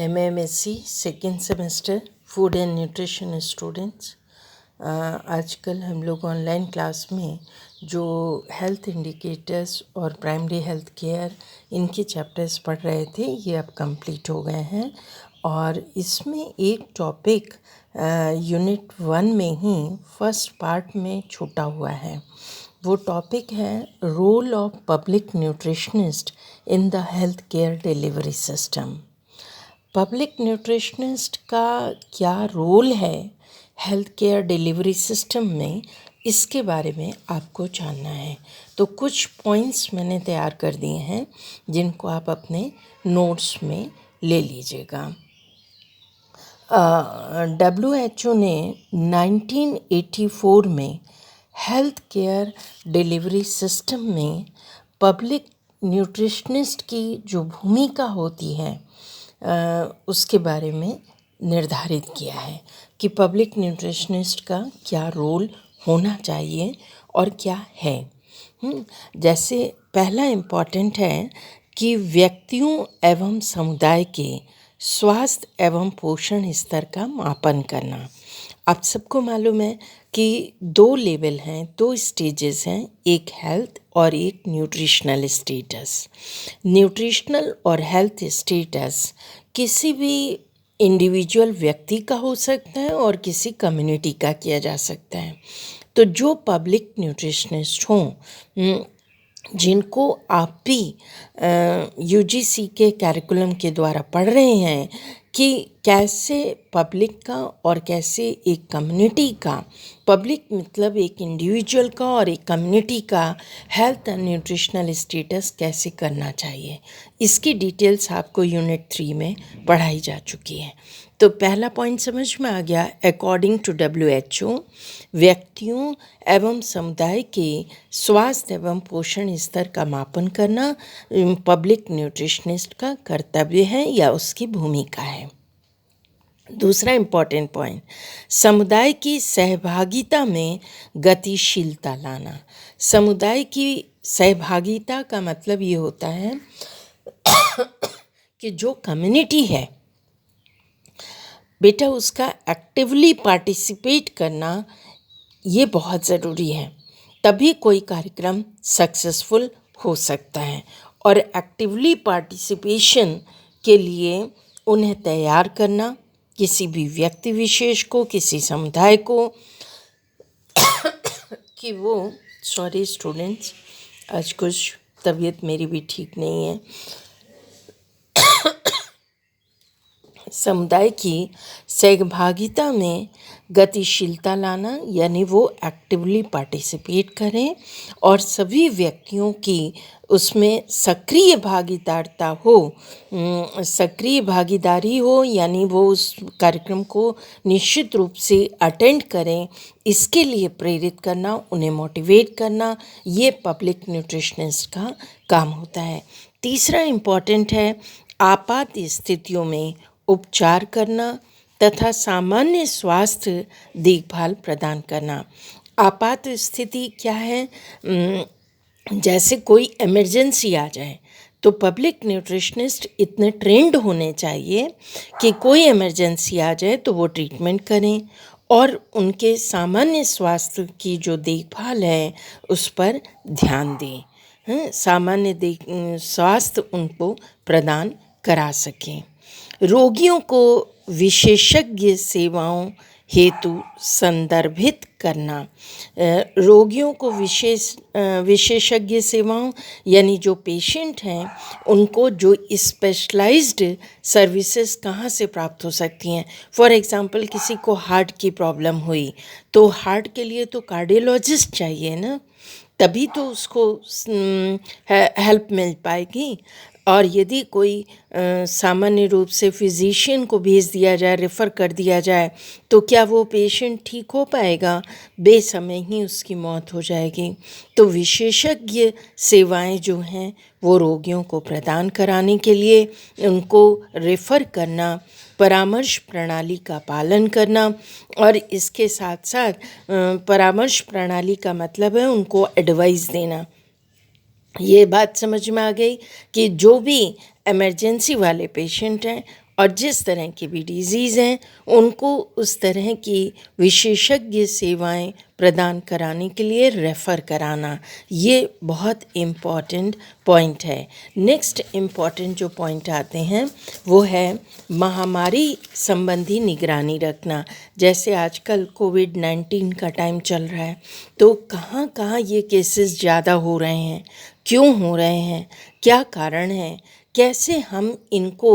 MMSC second semester food and nutrition students, आजकल हम लोग ऑनलाइन क्लास में जो हेल्थ इंडिकेटर्स और प्राइमरी हेल्थ केयर इनके चैप्टर्स पढ़ रहे थे, ये अब कंप्लीट हो गए हैं। और इसमें एक टॉपिक यूनिट 1 में ही फर्स्ट पार्ट में छूटा हुआ है। वो टॉपिक है role of public nutritionist in the health care delivery system. Public nutritionist का क्या रोल है हेल्थ केयर डिलीवरी सिस्टम में, इसके बारे में आपको जानना है। तो कुछ पॉइंट्स मैंने तैयार कर दिए हैं जिनको आप अपने नोट्स में ले लीजिएगा। WHO ने 1984 में हेल्थ केयर डिलीवरी सिस्टम में पब्लिक न्यूट्रिशनिस्ट की जो भूमिका होती है उसके बारे में निर्धारित किया है कि पब्लिक न्यूट्रिशनिस्ट का क्या रोल होना चाहिए और क्या है। जैसे पहला इम्पॉर्टेंट है कि व्यक्तियों एवं समुदाय के स्वास्थ्य एवं पोषण स्तर का मापन करना। आप सबको मालूम है कि 2 लेवल हैं, 2 स्टेजेस हैं, एक हेल्थ और एक न्यूट्रिशनल स्टेटस। न्यूट्रिशनल और हेल्थ स्टेटस किसी भी इंडिविजुअल व्यक्ति का हो सकता है और किसी कम्युनिटी का किया जा सकता है। तो जो पब्लिक न्यूट्रिशनिस्ट हों, जिनको आप भी UGC के कैरिकुलम के द्वारा पढ़ रहे हैं कि कैसे पब्लिक का और कैसे एक कम्युनिटी का, पब्लिक मतलब एक इंडिविजुअल का और एक कम्युनिटी का हेल्थ एंड न्यूट्रिशनल स्टेटस कैसे करना चाहिए, इसकी डिटेल्स आपको यूनिट 3 में पढ़ाई जा चुकी है। तो पहला पॉइंट समझ में आ गया। अकॉर्डिंग टू WHO, व्यक्तियों एवं समुदाय के स्वास्थ्य एवं पोषण स्तर का मापन करना पब्लिक न्यूट्रिशनिस्ट का कर्तव्य है या उसकी भूमिका है। दूसरा इम्पॉर्टेंट पॉइंट, समुदाय की सहभागिता में गतिशीलता लाना। समुदाय की सहभागिता का मतलब ये होता है कि जो कम्युनिटी है बेटा, उसका एक्टिवली पार्टिसिपेट करना ये बहुत ज़रूरी है, तभी कोई कार्यक्रम सक्सेसफुल हो सकता है। और एक्टिवली पार्टिसिपेशन के लिए उन्हें तैयार करना, किसी भी व्यक्ति विशेष को, किसी समुदाय को कि वो सॉरी स्टूडेंट्स, आज कुछ तबीयत मेरी भी ठीक नहीं है। समुदाय की सहभागिता में गतिशीलता लाना, यानी वो एक्टिवली पार्टिसिपेट करें और सभी व्यक्तियों की उसमें सक्रिय भागीदारता हो, सक्रिय भागीदारी हो, यानी वो उस कार्यक्रम को निश्चित रूप से अटेंड करें, इसके लिए प्रेरित करना, उन्हें मोटिवेट करना, ये पब्लिक न्यूट्रिशनिस्ट का काम होता है। तीसरा इम्पॉर्टेंट है आपात स्थितियों में उपचार करना तथा सामान्य स्वास्थ्य देखभाल प्रदान करना। आपात स्थिति क्या है? जैसे कोई इमरजेंसी आ जाए तो पब्लिक न्यूट्रिशनिस्ट इतने ट्रेंड होने चाहिए कि कोई इमरजेंसी आ जाए तो वो ट्रीटमेंट करें और उनके सामान्य स्वास्थ्य की जो देखभाल है उस पर ध्यान दें, सामान्य स्वास्थ्य उनको प्रदान करा सकें। रोगियों को विशेषज्ञ सेवाओं हेतु संदर्भित करना। रोगियों को विशेषज्ञ सेवाओं यानी जो पेशेंट हैं उनको जो स्पेशलाइज्ड सर्विसेज कहाँ से प्राप्त हो सकती हैं। फॉर एग्ज़ाम्पल, किसी को हार्ट की प्रॉब्लम हुई तो हार्ट के लिए तो कार्डियोलॉजिस्ट चाहिए ना, तभी तो उसको हेल्प मिल पाएगी। और यदि कोई सामान्य रूप से फिजिशियन को भेज दिया जाए, रेफ़र कर दिया जाए, तो क्या वो पेशेंट ठीक हो पाएगा? बेसमय ही उसकी मौत हो जाएगी। तो विशेषज्ञ सेवाएं जो हैं वो रोगियों को प्रदान कराने के लिए उनको रेफ़र करना, परामर्श प्रणाली का पालन करना, और इसके साथ साथ परामर्श प्रणाली का मतलब है उनको एडवाइस देना। ये बात समझ में आ गई कि जो भी इमरजेंसी वाले पेशेंट हैं और जिस तरह की भी डिजीज़ हैं उनको उस तरह की विशेषज्ञ सेवाएं प्रदान कराने के लिए रेफ़र कराना, ये बहुत इम्पॉर्टेंट पॉइंट है। नेक्स्ट इम्पॉर्टेंट जो पॉइंट आते हैं वो है महामारी संबंधी निगरानी रखना। जैसे आजकल कोविड-19 का टाइम चल रहा है, तो कहाँ कहाँ ये केसेस ज़्यादा हो रहे हैं, क्यों हो रहे हैं, क्या कारण है, कैसे हम इनको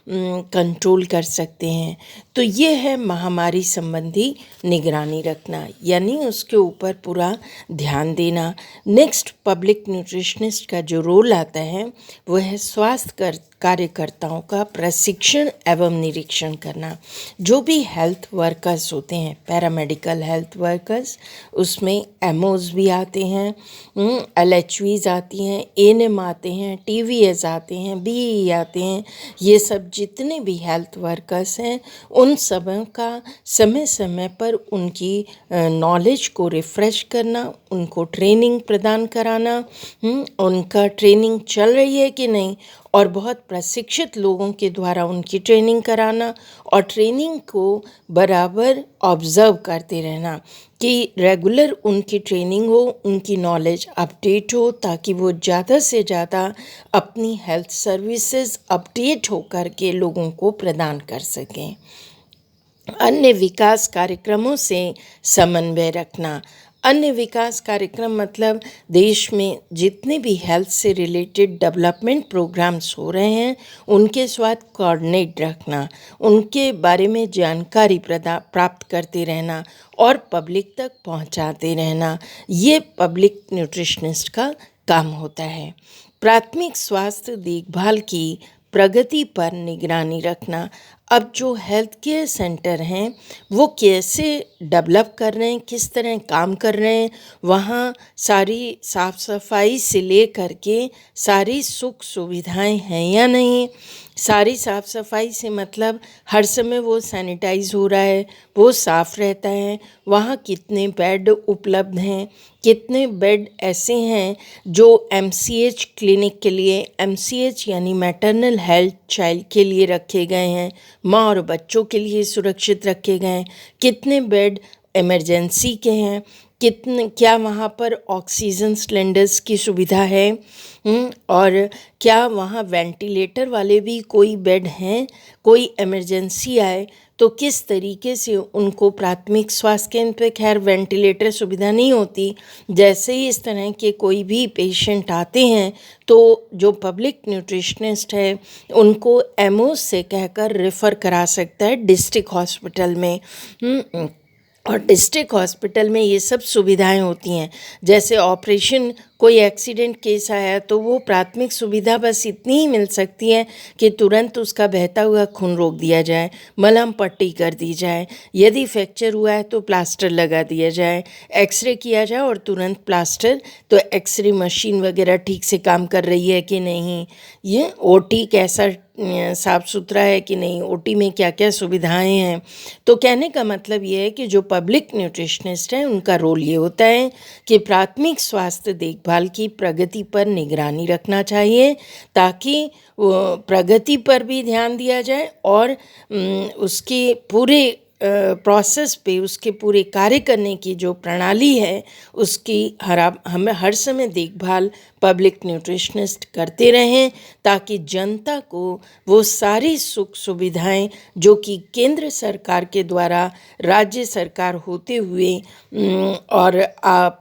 कंट्रोल कर सकते हैं। तो ये है महामारी संबंधी निगरानी रखना, यानी उसके ऊपर पूरा ध्यान देना। नेक्स्ट पब्लिक न्यूट्रिशनिस्ट का जो रोल आता है वो है स्वास्थ्य कार्यकर्ताओं का प्रशिक्षण एवं निरीक्षण करना। जो भी हेल्थ वर्कर्स होते हैं, पैरामेडिकल हेल्थ वर्कर्स, उसमें एमओज भी आते हैं, एलएचवीज आती हैं, एएनएम आते हैं, टीवीएस आते हैं, बीई आते हैं। ये सब जितने भी हेल्थ वर्कर्स हैं उन सब का समय समय पर उनकी नॉलेज को रिफ़्रेश करना, उनको ट्रेनिंग प्रदान कराना, उनका ट्रेनिंग चल रही है कि नहीं, और बहुत प्रशिक्षित लोगों के द्वारा उनकी ट्रेनिंग कराना, और ट्रेनिंग को बराबर ऑब्ज़र्व करते रहना कि रेगुलर उनकी ट्रेनिंग हो, उनकी नॉलेज अपडेट हो, ताकि वो ज़्यादा से ज़्यादा अपनी हेल्थ सर्विसेज अपडेट हो कर के लोगों को प्रदान कर सकें। अन्य विकास कार्यक्रमों से समन्वय रखना। अन्य विकास कार्यक्रम मतलब देश में जितने भी हेल्थ से रिलेटेड डेवलपमेंट प्रोग्राम्स हो रहे हैं उनके साथ कोऑर्डिनेट रखना, उनके बारे में जानकारी प्राप्त करते रहना और पब्लिक तक पहुंचाते रहना, ये पब्लिक न्यूट्रिशनिस्ट का काम होता है। प्राथमिक स्वास्थ्य देखभाल की प्रगति पर निगरानी रखना। अब जो हेल्थ केयर सेंटर हैं वो कैसे डेवलप कर रहे हैं, किस तरह काम कर रहे हैं, वहाँ सारी साफ़ सफाई से ले कर के सारी सुख सुविधाएं हैं या नहीं। सारी साफ़ सफाई से मतलब हर समय वो सैनिटाइज हो रहा है, वो साफ़ रहता है, वहाँ कितने बेड उपलब्ध हैं, कितने बेड ऐसे हैं जो एमसीएच क्लिनिक के लिए, एमसीएच यानी मैटरनल हेल्थ चाइल्ड के लिए रखे गए हैं, माँ और बच्चों के लिए सुरक्षित रखे गए हैं, कितने बेड इमरजेंसी के हैं, कितने क्या वहाँ पर ऑक्सीजन सिलेंडर्स की सुविधा है, और क्या वहाँ वेंटिलेटर वाले भी कोई बेड हैं, कोई इमरजेंसी आए तो किस तरीके से उनको, प्राथमिक स्वास्थ्य केंद्र पे खैर वेंटिलेटर सुविधा नहीं होती, जैसे ही इस तरह के कोई भी पेशेंट आते हैं तो जो पब्लिक न्यूट्रिशनिस्ट है उनको एमओ से कहकर रेफ़र करा सकता है डिस्ट्रिक्ट हॉस्पिटल में। और डिस्ट्रिक्ट हॉस्पिटल में ये सब सुविधाएं होती हैं। जैसे ऑपरेशन, कोई एक्सीडेंट केस आया तो वो प्राथमिक सुविधा बस इतनी ही मिल सकती है कि तुरंत उसका बहता हुआ खून रोक दिया जाए, मलहम पट्टी कर दी जाए, यदि फ्रैक्चर हुआ है तो प्लास्टर लगा दिया जाए, एक्सरे किया जाए और तुरंत प्लास्टर, तो एक्सरे मशीन वगैरह ठीक से काम कर रही है कि नहीं, ये ओटी कैसा साफ़ सुथरा है कि नहीं, ओटी में क्या क्या सुविधाएं हैं। तो कहने का मतलब ये है कि जो पब्लिक न्यूट्रिशनिस्ट हैं उनका रोल ये होता है कि प्राथमिक स्वास्थ्य देखभाल की प्रगति पर निगरानी रखना चाहिए, ताकि प्रगति पर भी ध्यान दिया जाए और उसके पूरे प्रोसेस पे, उसके पूरे कार्य करने की जो प्रणाली है उसकी हमें हर समय देखभाल पब्लिक न्यूट्रिशनिस्ट करते रहें, ताकि जनता को वो सारी सुख सुविधाएं जो कि केंद्र सरकार के द्वारा राज्य सरकार होते हुए और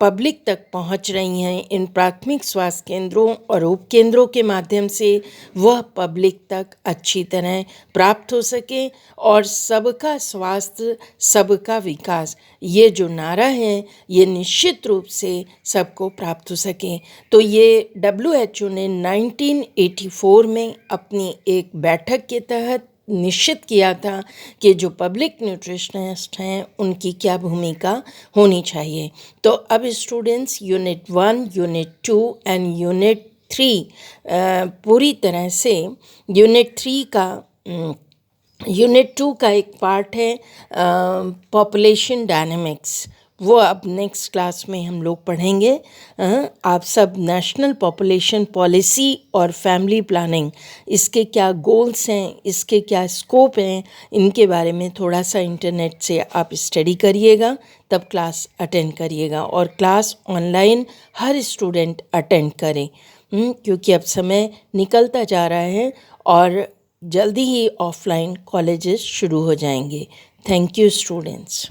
पब्लिक तक पहुंच रही हैं इन प्राथमिक स्वास्थ्य केंद्रों और उप केंद्रों के माध्यम से, वह पब्लिक तक अच्छी तरह प्राप्त हो सके और सबका स्वास्थ्य सबका विकास, ये जो नारा है ये निश्चित रूप से सबको प्राप्त हो सके। तो ये WHO ने 1984 में अपनी एक बैठक के तहत निश्चित किया था कि जो पब्लिक न्यूट्रिशनिस्ट हैं उनकी क्या भूमिका होनी चाहिए। तो अब students unit 1, unit 2 and unit 3 पूरी तरह से यूनिट 2 का एक पार्ट है पॉपुलेशन डायनेमिक्स। वो अब नेक्स्ट क्लास में हम लोग पढ़ेंगे। आप सब नेशनल पॉपुलेशन पॉलिसी और फैमिली प्लानिंग, इसके क्या गोल्स हैं, इसके क्या स्कोप हैं, इनके बारे में थोड़ा सा इंटरनेट से आप स्टडी करिएगा, तब क्लास अटेंड करिएगा। और क्लास ऑनलाइन हर स्टूडेंट अटेंड करें, क्योंकि अब समय निकलता जा रहा है और जल्दी ही ऑफलाइन कॉलेजेस शुरू हो जाएंगे। Thank you students.